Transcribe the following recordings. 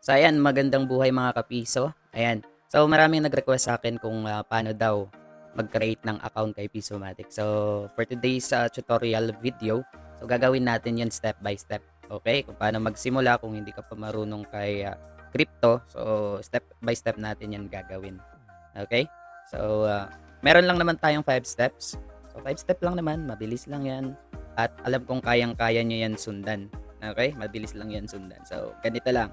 So ayan, magandang buhay mga kapiso. Ayan. So maraming nag-request sa akin kung paano daw mag-create ng account kay Pisomatic. So for today's tutorial video, so gagawin natin 'yan step by step. Okay? Kung paano magsimula kung hindi ka pa marunong kay crypto. So step by step natin 'yan gagawin. Okay? So meron lang naman tayong 5 steps. So 5 step lang naman, mabilis lang 'yan. At alam kong kayang-kaya nyo 'yan sundan. Okay? Mabilis lang 'yan sundan. So ganito lang.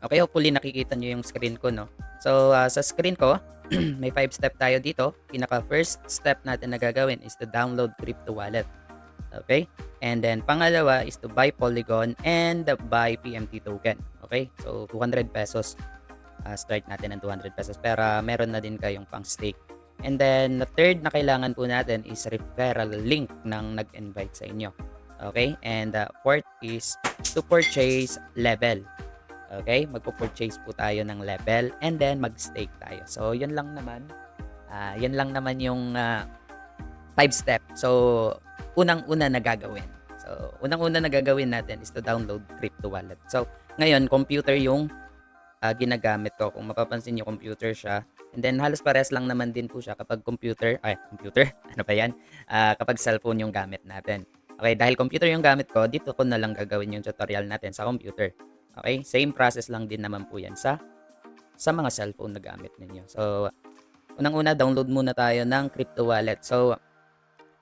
Okay, hopefully nakikita nyo yung screen ko, no? So, sa screen ko, may 5 step tayo dito. Pinaka first step natin na gagawin is to download crypto wallet. Okay? And then, pangalawa is to buy Polygon and buy PMT token. Okay? So, 200 pesos. Start natin ng 200 pesos. Pero, meron na din kayong pang stake. And then, the third na kailangan po natin is referral link ng nag-invite sa inyo. Okay? And fourth is to purchase level. Okay, magpo-purchase po tayo ng level and then mag-stake tayo. So, yun lang naman. Yan lang naman yung 5 step. So, unang-una na gagawin. So, unang-una na gagawin natin is to download crypto wallet. So, ngayon, computer yung ginagamit ko. Kung mapapansin nyo, computer siya. And then, halos pares lang naman din po siya kapag computer, ano ba yan? Kapag cellphone yung gamit natin. Okay, dahil computer yung gamit ko, dito ko na lang gagawin yung tutorial natin sa computer. Okay, same process lang din naman po yan sa mga cellphone na gamit ninyo. So, unang-una, download muna tayo ng crypto wallet. So,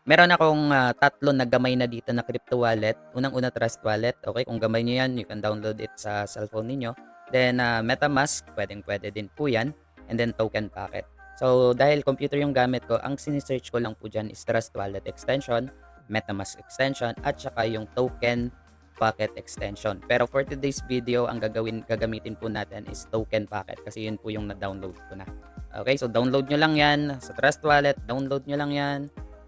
meron akong tatlo na gamay na dito na crypto wallet. Unang-una, Trust Wallet. Okay, kung gamay nyo yan, you can download it sa cellphone ninyo. Then, MetaMask, pwedeng-pwede din po yan. And then, Token Packet. So, dahil computer yung gamit ko, ang sinisearch ko lang po dyan is Trust Wallet extension, MetaMask extension, at saka yung Token Packet extension. Pero for today's video, ang gagamitin po natin is Token Packet kasi yun po yung na-download ko na. Okay, so download nyo lang yan. Sa Trust Wallet, download nyo lang yan.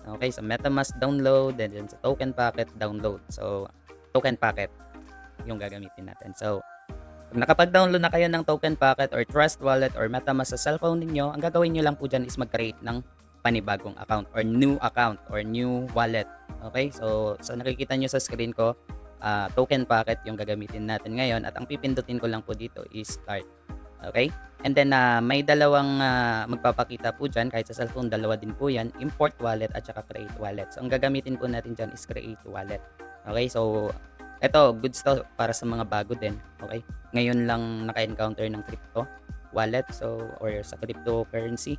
Okay, sa MetaMask, download. And then sa Token Packet, download. So, Token Packet yung gagamitin natin. So, pag nakapag-download na kayo ng Token Packet or Trust Wallet or MetaMask sa cellphone niyo, ang gagawin nyo lang po dyan is mag-create ng panibagong account or new wallet. Okay, so nakikita nyo sa screen ko, Token Packet yung gagamitin natin ngayon at ang pipindutin ko lang po dito is start. Okay? And then may dalawang magpapakita po dyan, kahit sa cellphone dalawa din po yan, import wallet at saka create wallet. So ang gagamitin po natin dyan is create wallet. Okay? So eto, goods to para sa mga bago din. Okay? Ngayon lang naka-encounter ng crypto wallet or sa cryptocurrency.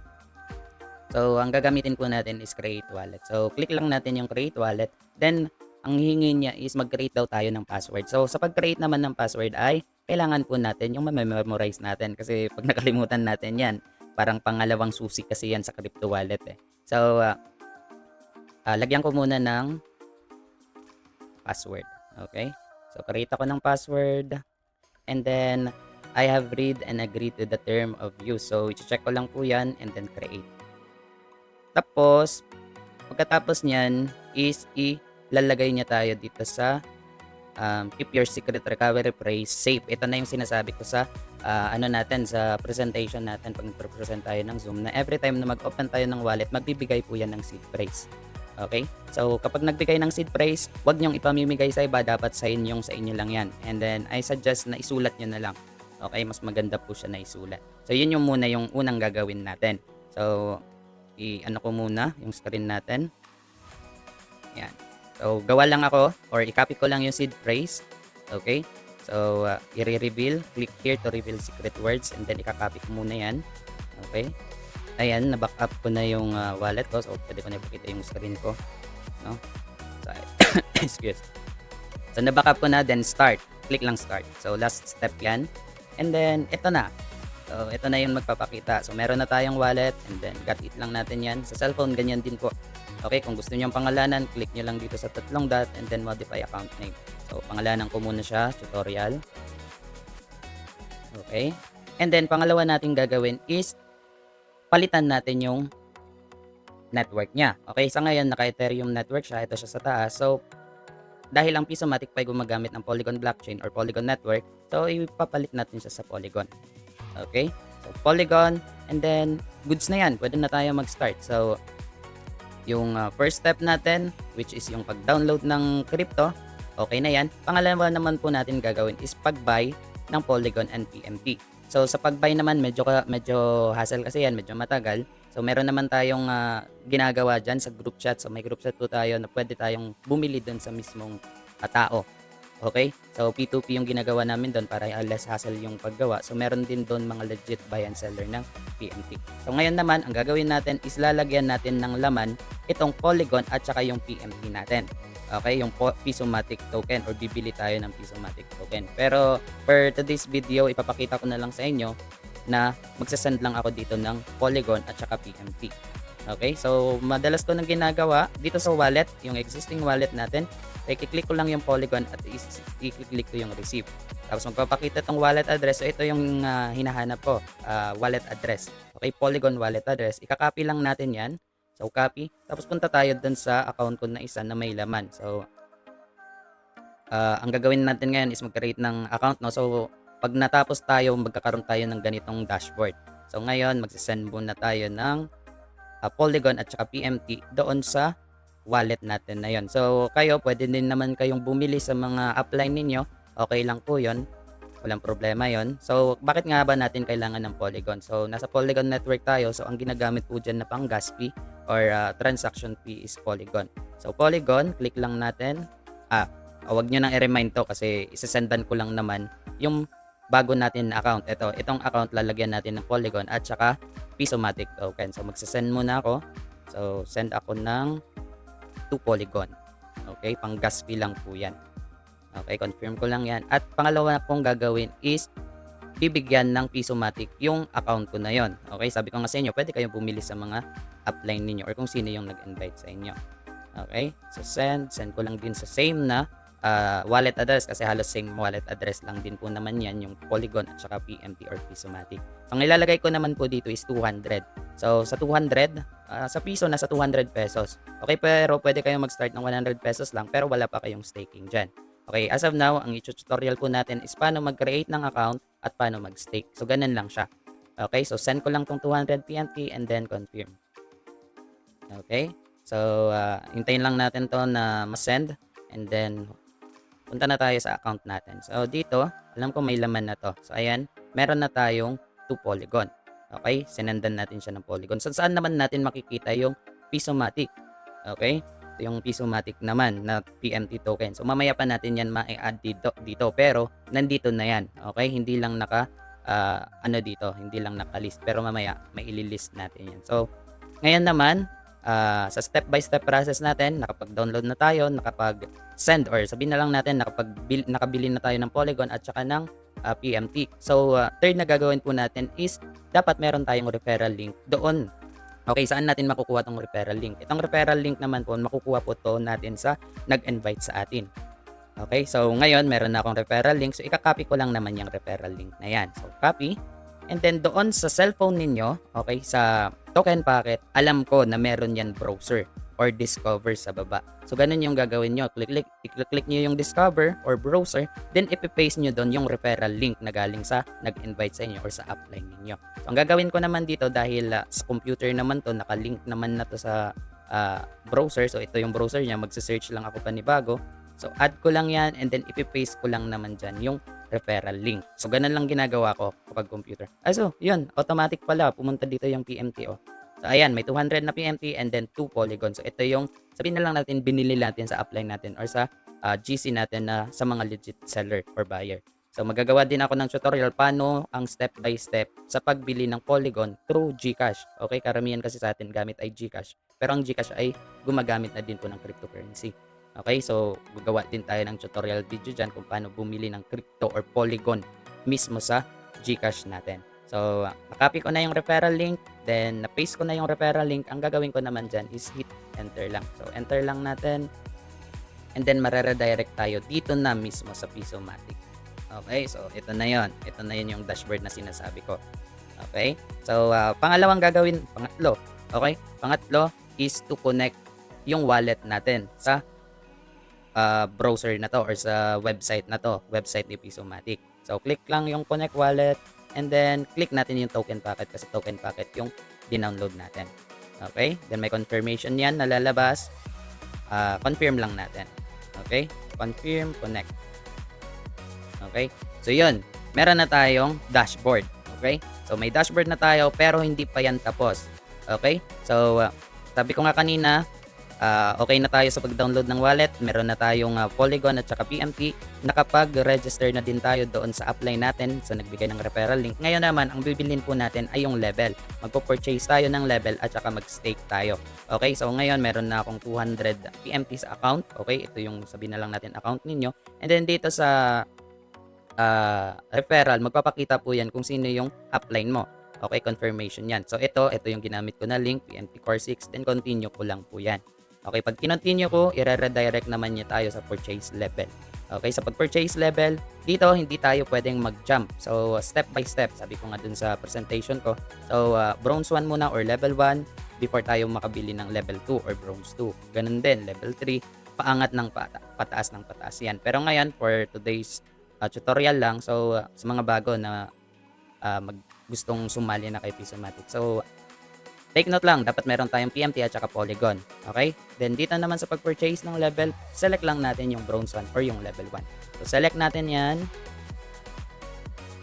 So ang gagamitin po natin is create wallet. So click lang natin yung create wallet. Then ang hihingi niya is mag-create daw tayo ng password. So, sa pag-create naman ng password ay kailangan po natin yung ma-memorize natin kasi pag nakalimutan natin yan, parang pangalawang susi kasi yan sa crypto wallet eh. So, lagyan ko muna ng password. Okay? So, create ako ng password and then I have read and agreed to the term of use. So, i-check ko lang po yan and then create. Tapos, pagkatapos niyan is lalagay niya tayo dito sa keep your secret recovery phrase safe. Ito na yung sinasabi ko sa sa presentation natin pag nagpre-present tayo ng Zoom na every time na mag-open tayo ng wallet, magbibigay po yan ng seed phrase. Okay? So, kapag nagbigay ng seed phrase, wag niyong ipamimigay sa iba, dapat sa inyo lang yan. And then, I suggest na isulat niyo na lang. Okay? Mas maganda po siya na isulat. So, yun yung muna yung unang gagawin natin. So, ko muna yung screen natin. Yan. So, gawa lang ako or i-copy ko lang yung seed phrase. Okay? So, i-reveal. Click here to reveal secret words and then i-copy ko muna yan. Okay? Ayan, na-backup ko na yung wallet ko. So, pwede ko na ipakita yung screen ko. No? So, excuse. So, na-backup ko na, then start. Click lang start. So, last step yan. And then, ito na. So, ito na yung magpapakita. So, meron na tayong wallet and then got it lang natin yan. Sa cellphone, ganyan din po. Okay, kung gusto niyo ang pangalanan, click niyo lang dito sa tatlong dot and then modify account name. So, pangalanan ko muna siya, tutorial. Okay. And then, pangalawa natin gagawin is palitan natin yung network niya. Okay, sa ngayon, naka-Ethereum network siya. Ito siya sa taas. So, dahil ang Pisomatic pa ay gumagamit ng Polygon blockchain or Polygon network, so, ipapalit natin siya sa Polygon. Okay. So, Polygon and then, goods na yan. Pwede na tayo mag-start. So, yung first step natin, which is yung pag-download ng crypto, okay na yan. Pangalawa naman po natin gagawin is pag-buy ng Polygon and PMP. So sa pag-buy naman medyo hassle kasi yan, medyo matagal. So meron naman tayong ginagawa diyan sa group chat. So may group chat po tayo na pwede tayong bumili doon sa mismong tao. Okay? So P2P yung ginagawa namin doon para less hassle yung paggawa. So meron din doon mga legit buy and seller ng PMP. So ngayon naman, ang gagawin natin is lalagyan natin ng laman itong Polygon at saka yung PMP natin. Okay, yung Pisomatic token or bibili tayo ng Pisomatic token. Pero for today's video, ipapakita ko na lang sa inyo na magsasend lang ako dito ng Polygon at saka PMP. Okay, so madalas ko nang ginagawa dito sa wallet, yung existing wallet natin, i-click ko lang yung Polygon at i-click ko yung receive. Tapos magpapakita tong wallet address. So ito yung hinahanap ko, wallet address. Okay, Polygon wallet address. Ika-copy lang natin yan. So, copy. Tapos punta tayo dun sa account ko na isa na may laman. So, ang gagawin natin ngayon is mag-create ng account. No? So, pag natapos tayo, magkakaroon tayo ng ganitong dashboard. So, ngayon, magsisend muna tayo ng Polygon at saka PMT doon sa wallet natin na yon. So, kayo, pwede din naman kayong bumili sa mga upline ninyo. Okay lang po yon. Walang problema yon. So, bakit nga ba natin kailangan ng Polygon? So, nasa Polygon network tayo. So, ang ginagamit po dyan na pang gas fee or transaction fee is Polygon. So, Polygon, click lang natin. Huwag nyo nang i-remind to kasi isasendan ko lang naman yung bago natin na account. Itong account lalagyan natin ng Polygon at saka Pisomatic token. So, magsasend muna ako. So, send ako ng 2 Polygon. Okay, pang gas fee lang po yan. Okay, confirm ko lang yan. At pangalawa na pong gagawin is bibigyan ng Pisomatic yung account ko na yon. Okay, sabi ko nga sa inyo, pwede kayong bumili sa mga upline ninyo or kung sino yung nag-invite sa inyo. Okay, so send ko lang din sa same na wallet address kasi halos same wallet address lang din po naman yan, yung Polygon at saka PMT or Pisomatic. So, ang ilalagay ko naman po dito is 200. So, sa 200, sa piso, nasa 200 pesos. Okay, pero pwede kayong mag-start ng 100 pesos lang pero wala pa kayong staking dyan. Okay, as of now, ang tutorial po natin is paano mag-create ng account at paano mag-stake. So, ganun lang siya. Okay, so send ko lang tong 200 PMT and then confirm. Okay, so hintayin lang natin to na ma-send and then punta na tayo sa account natin. So, dito, alam ko may laman na to. So, ayan, meron na tayong 2 Polygon. Okay, sinendan natin siya ng Polygon. So, saan naman natin makikita yung Pisomatic? Okay, yung Pisomatic naman na PMT token. So mamaya pa natin yan ma-add dito pero nandito na yan. Okay? Hindi lang hindi lang naka-list pero mamaya may ililist natin yan. So ngayon naman sa step by step process natin, nakapag-download na tayo, nakapag-send or sabihin na lang natin nakabili na tayo ng Polygon at saka ng PMT. So third na gagawin po natin is dapat meron tayong referral link doon. Okay, saan natin makukuha tong referral link? Itong referral link naman po, makukuha po to natin sa nag-invite sa atin. Okay, so ngayon meron na akong referral link. So ika-copy ko lang naman yung referral link na yan. So copy. And then doon sa cellphone ninyo, okay, sa token packet, alam ko na meron yan browser or discover sa baba. So ganun yung gagawin nyo. Click nyo yung discover or browser, then ipipaste nyo doon yung referral link na galing sa nag-invite sa inyo or sa upline ninyo. So ang gagawin ko naman dito dahil sa computer naman to, nakalink naman na to sa browser. So ito yung browser niya, magsa-search lang ako panibago. So add ko lang yan and then ipipaste ko lang naman dyan yung referral link. So ganun lang ginagawa ko kapag computer. So yun, automatic pala, pumunta dito yung PMT. So ayan, may 200 na PMT and then 2 Polygon. So ito yung, sabihin na lang natin, binili natin sa upline natin or sa GC natin na sa mga legit seller or buyer. So magagawa din ako ng tutorial paano ang step by step sa pagbili ng Polygon through GCash. Okay, karamihan kasi sa atin gamit ay GCash. Pero ang GCash ay gumagamit na din po ng cryptocurrency. Okay, so gagawa din tayo ng tutorial video dyan kung paano bumili ng crypto or Polygon mismo sa GCash natin. So, nakopy ko na yung referral link, then na-paste ko na yung referral link. Ang gagawin ko naman dyan is hit enter lang. So, enter lang natin. And then, mareredirect tayo dito na mismo sa Pisomatic. Okay, so ito na yon. Ito na yun yung dashboard na sinasabi ko. Okay, so pangalawang gagawin, pangatlo. Okay, pangatlo is to connect yung wallet natin sa browser na to or sa website na to, website ni Pisomatic. So, click lang yung connect wallet. And then, click natin yung token packet kasi token packet yung dinownload natin. Okay? Then, may confirmation yan na lalabas. Confirm lang natin. Okay? Confirm, connect. Okay? So, yun. meron na tayong dashboard. Okay? So may dashboard na tayo pero hindi pa yan tapos. Okay? So sabi ko nga kanina, okay na tayo sa pag-download ng wallet. Meron na tayong Polygon at saka PMT. Nakapag-register na din tayo doon sa upline natin sa nagbigay ng referral link. Ngayon naman, ang bibilhin po natin ay yung level. Magpo-purchase tayo ng level at saka mag-stake tayo. Okay, so ngayon meron na akong 200 PMT sa account. Okay, ito yung sabihin na lang natin account ninyo. And then dito sa referral, magpapakita po yan kung sino yung upline mo. Okay, confirmation yan. So ito yung ginamit ko na link, PMT Core 6, then continue ko lang po yan. Okay, pag kinontinue ko, i-redirect naman niya tayo sa purchase level. Okay, sa pag-purchase level, dito hindi tayo pwedeng mag-jump. So, step by step, sabi ko nga dun sa presentation ko. So, bronze 1 muna or level 1 before tayo makabili ng level 2 or bronze 2. Ganun din, level 3, paangat ng pataas ng pataas yan. Pero ngayon, for today's tutorial lang, so sa mga bago na gustong sumali na kay Pisomatic. So, take note lang, dapat meron tayong PMT at saka Polygon. Okay? Then dito naman sa pag-purchase ng level, select lang natin yung bronze 1 or yung level 1. So select natin yan.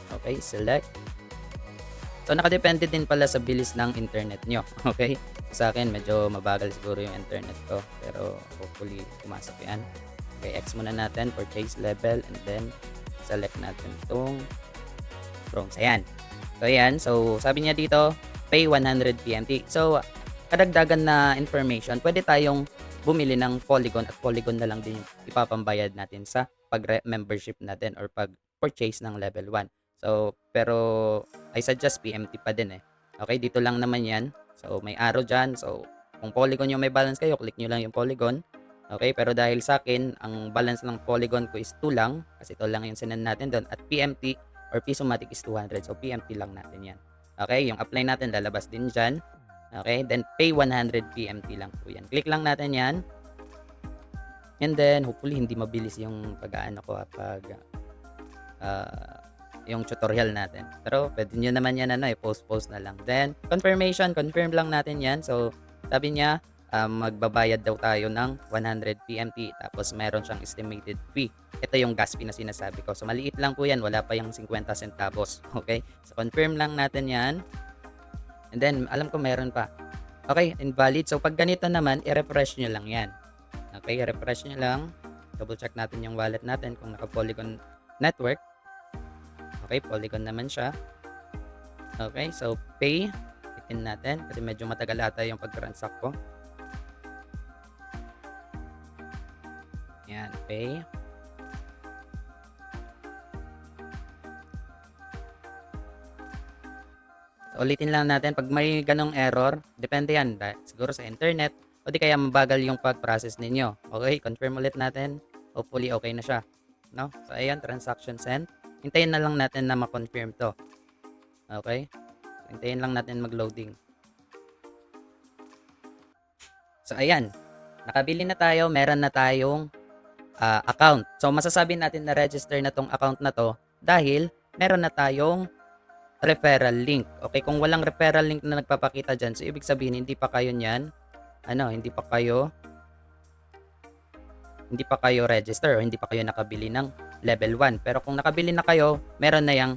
Okay, select. So nakadepende din pala sa bilis ng internet nyo. Okay? Sa akin, medyo mabagal siguro yung internet ko. Pero hopefully, pumasok yan. Okay, X muna natin, purchase level, and then select natin itong bronze. Ayan. So ayan, so sabi niya dito, pay 100 PMT. So, kadagdagan na information, pwede tayong bumili ng Polygon at Polygon na lang din yung ipapambayad natin sa pag-membership natin or pag-purchase ng level 1. So, pero I suggest PMT pa din eh. Okay, dito lang naman yan. So, may arrow dyan. So, kung Polygon yung may balance kayo, click nyo lang yung Polygon. Okay, pero dahil sa akin, ang balance ng Polygon ko is 2 lang. Kasi ito lang yung sinend natin doon. At PMT or Pisomatic is 200. So, PMT lang natin yan. Okay, yung apply natin lalabas din dyan. Okay, then pay 100 PMT lang po yan. Click lang natin yan. And then, hopefully, hindi mabilis yung pag-aano ko pag yung tutorial natin. Pero, pwede nyo naman yan, post na lang. Then, confirmation, confirm lang natin yan. So, sabi niya, magbabayad daw tayo ng 100 PMT. Tapos, meron siyang estimated fee. Ito yung gas fee na sinasabi ko. So, maliit lang po yan. Wala pa yung 50 centavos. Okay? So, confirm lang natin yan. And then, alam ko meron pa. Okay, invalid. So, pag ganito naman, i-refresh nyo lang yan. Okay, i-refresh nyo lang. Double check natin yung wallet natin kung naka-Polygon network. Okay, Polygon naman siya. Okay, so, pay. Itin natin kasi medyo matagal ata yung pag-transact ko. Yan, pay. So, ulitin lang natin. Pag may ganong error, depende yan. Siguro sa internet, o di kaya mabagal yung pag-process ninyo. Okay, confirm ulit natin. Hopefully, okay na siya. No? So, ayan, transaction sent. Hintayin na lang natin na ma-confirm to. Okay? Hintayin lang natin mag-loading. So, ayan. Nakabili na tayo. Meron na tayong account. So, masasabi natin na register na tong account na to dahil meron na tayong referral link. Okay, kung walang referral link na nagpapakita dyan, so ibig sabihin, hindi pa kayo niyan, hindi pa kayo register o hindi pa kayo nakabili ng level 1. Pero kung nakabili na kayo, meron na yung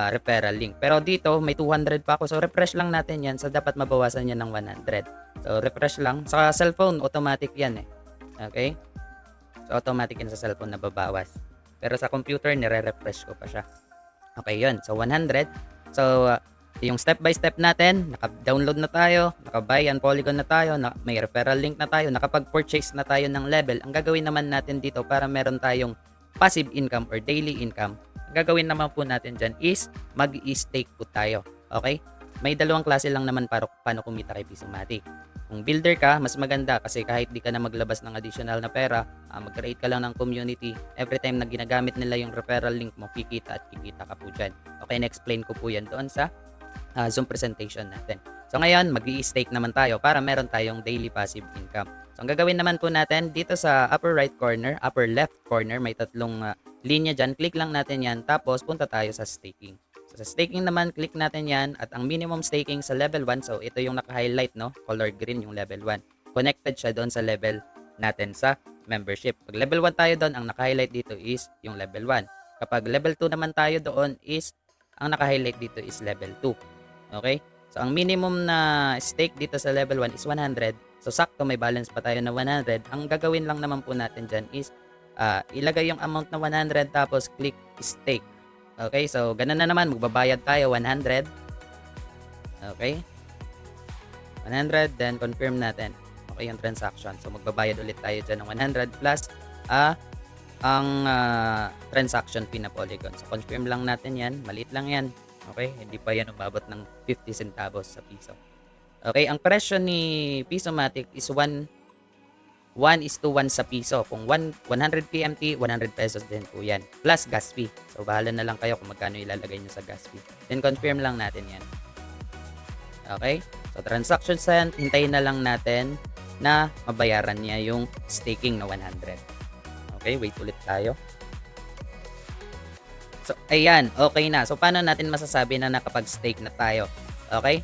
referral link. Pero dito, may 200 pa ako. So, refresh lang natin yan. So, dapat mabawasan yan ng 100. So, refresh lang. Sa cellphone, automatic yan eh. Okay? So, automatic yan sa cellphone na babawas. Pero sa computer, nire-refresh ko pa siya. Okay, yun. So, 100. So, yung step by step natin, naka-download na tayo, naka-buy and Polygon na tayo, may referral link na tayo, nakapag-purchase na tayo ng level. Ang gagawin naman natin dito para meron tayong passive income or daily income, ang gagawin naman po natin dyan is mag-i-stake po tayo. Okay? May dalawang klase lang naman para paano kumita kay Pisomatic. Kung builder ka, mas maganda kasi kahit di ka na maglabas ng additional na pera, mag-create ka lang ng community. Every time na ginagamit nila yung referral link mo, kikita at kikita ka po dyan. Okay, na-explain ko po yan doon sa Zoom presentation natin. So ngayon, mag-i-stake naman tayo para meron tayong daily passive income. So ang gagawin naman po natin, dito sa upper right corner, upper left corner, may tatlong linya dyan. Click lang natin yan, tapos punta tayo sa staking. So, sa staking naman, click natin yan at ang minimum staking sa level 1, so ito yung naka-highlight, no? Color green yung level 1. Connected siya doon sa level natin sa membership. Pag level 1 tayo doon, ang naka-highlight dito is yung level 1. Kapag level 2 naman tayo doon is, ang naka-highlight dito is level 2. Okay? So, ang minimum na stake dito sa level 1 is 100. So, sakto may balance pa tayo na 100. Ang gagawin lang naman po natin dyan is, ilagay yung amount na 100 tapos click stake. Okay? So, ganun na naman. Magbabayad tayo 100. Okay? 100, then confirm natin. Okay yung transaction. So, magbabayad ulit tayo dyan ng 100 plus ang transaction fee na Polygon. So, confirm lang natin yan. Maliit lang yan. Okay? Hindi pa yan umabot ng 50 centavos sa piso. Okay? Ang presyo ni Pisomatic is 1:1 sa piso. Kung 100 PMT, 100 pesos din po yan. Plus gas fee. So, bahala na lang kayo kung magkano ilalagay nyo sa gas fee. Then, confirm lang natin yan. Okay? So, transaction sent, hintayin na lang natin na mabayaran niya yung staking na 100. Okay, wait ulit tayo. So, ayan, okay na. So, paano natin masasabi na nakapag-stake na tayo? Okay?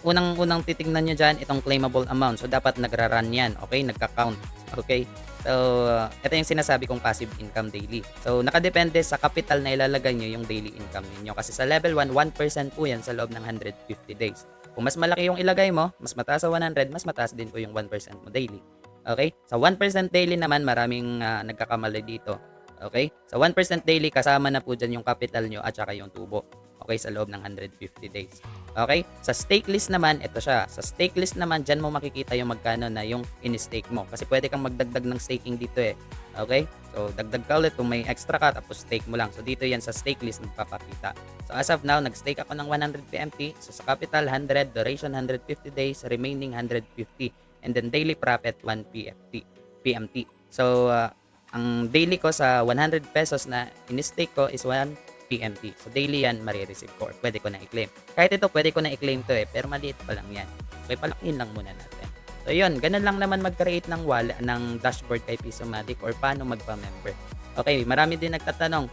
Unang titignan nyo dyan, itong claimable amount. So, dapat nagra-run yan. Okay? Nagka-count. Okay? So, ito yung sinasabi kong passive income daily. So, nakadepende sa capital na ilalagay nyo yung daily income ninyo. Kasi sa level 1, 1% po yan sa loob ng 150 days. Kung mas malaki yung ilagay mo, mas mataas sa 100, mas mataas din po yung 1% mo daily. Okay? Sa 1% daily naman, maraming nagkakamali dito. Okay? Sa 1% daily, kasama na po dyan yung capital nyo at saka yung tubo. Okay? Sa loob ng 150 days. Okay? Sa stake list naman, ito siya. Sa stake list naman, dyan mo makikita yung magkano na yung in-stake mo. Kasi pwede kang magdagdag ng staking dito eh. Okay? So, dagdag ka ulit kung may extra ka, tapos stake mo lang. So, dito yan sa stake list nagpapakita. So, as of now, nag-stake ako ng 100 PMT. So, sa capital, 100. Duration, 150 days. Remaining, 150. And then, daily profit, 1 PMT. So, ang daily ko sa 100 pesos na in-stake ko is 1 PMT. So, daily yan marireceive ko or pwede ko na i-claim. Kahit ito, pwede ko na i-claim to eh, pero maliit pa lang yan. Okay, palakihin lang muna natin. So, yun. Ganun lang naman mag-create ng wallet, ng dashboard kay Pisomatic or paano magpa-member. Okay, marami din nagtatanong,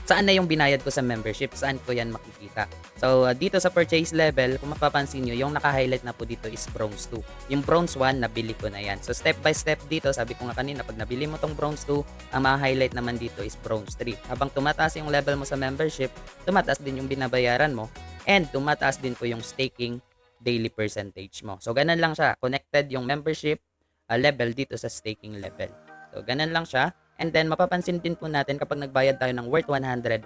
saan na yung binayad ko sa membership? Saan ko yan makikita? So, dito sa purchase level, kung mapapansin nyo, yung naka-highlight na po dito is bronze 2. Yung bronze 1, nabili ko na yan. So, step by step dito, sabi ko nga kanina, pag nabili mo tong bronze 2, ang ma-highlight naman dito is bronze 3. Habang tumataas yung level mo sa membership, tumataas din yung binabayaran mo, and tumataas din po yung staking daily percentage mo. So, ganun lang siya. Connected yung membership level dito sa staking level. So, ganun lang siya. And then, mapapansin din po natin kapag nagbayad tayo ng worth 100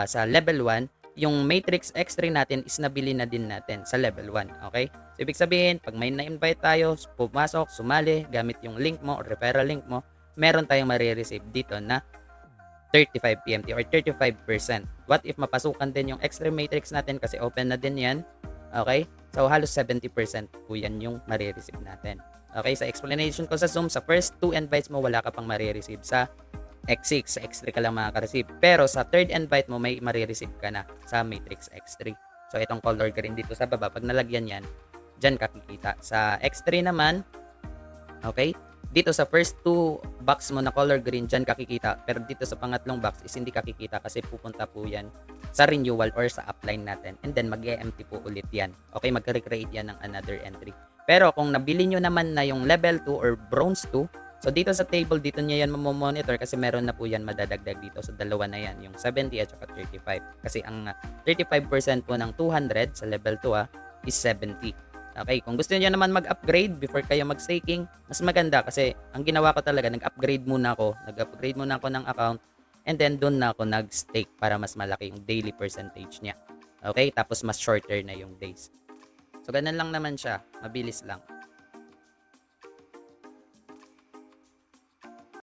sa level 1, yung matrix X3 natin is nabili na din natin sa level 1. Okay? So, ibig sabihin, pag may na-invite tayo, pumasok, sumali, gamit yung link mo or referral link mo, meron tayong marireceive dito na 35 PMT or 35%. What if mapasukan din yung extra matrix natin kasi open na din yan? Okay? So, halos 70% po yan yung marireceive natin. Okay, sa explanation ko sa Zoom, sa first 2 invites mo, wala ka pang marireceive. Sa X6, sa X3 ka lang makaka-receive. Pero sa third invite mo, may marireceive ka na sa Matrix X3. So, itong color green dito sa baba, pag nalagyan yan, dyan kakikita. Sa X3 naman, okay, dito sa first 2 box mo na color green, dyan kakikita. Pero dito sa pangatlong box is hindi kakikita kasi pupunta po yan sa renewal or sa upline natin. And then, mag-empty po ulit yan. Okay, mag-recreate yan ng another entry. Pero kung nabili nyo naman na yung level 2 or bronze 2, so dito sa table, dito nyo yan mamomonitor kasi meron na po yan madadagdag dito sa dalawa na yan, yung 70 at saka 35. Kasi ang 35% po ng 200 sa level 2 is 70. Okay, kung gusto niyo naman mag-upgrade before kayo mag-staking, mas maganda kasi ang ginawa ko talaga, nag-upgrade muna ako ng account and then doon na ako nag-stake para mas malaki yung daily percentage niya. Okay, tapos mas shorter na yung days. So, ganun lang naman siya. Mabilis lang.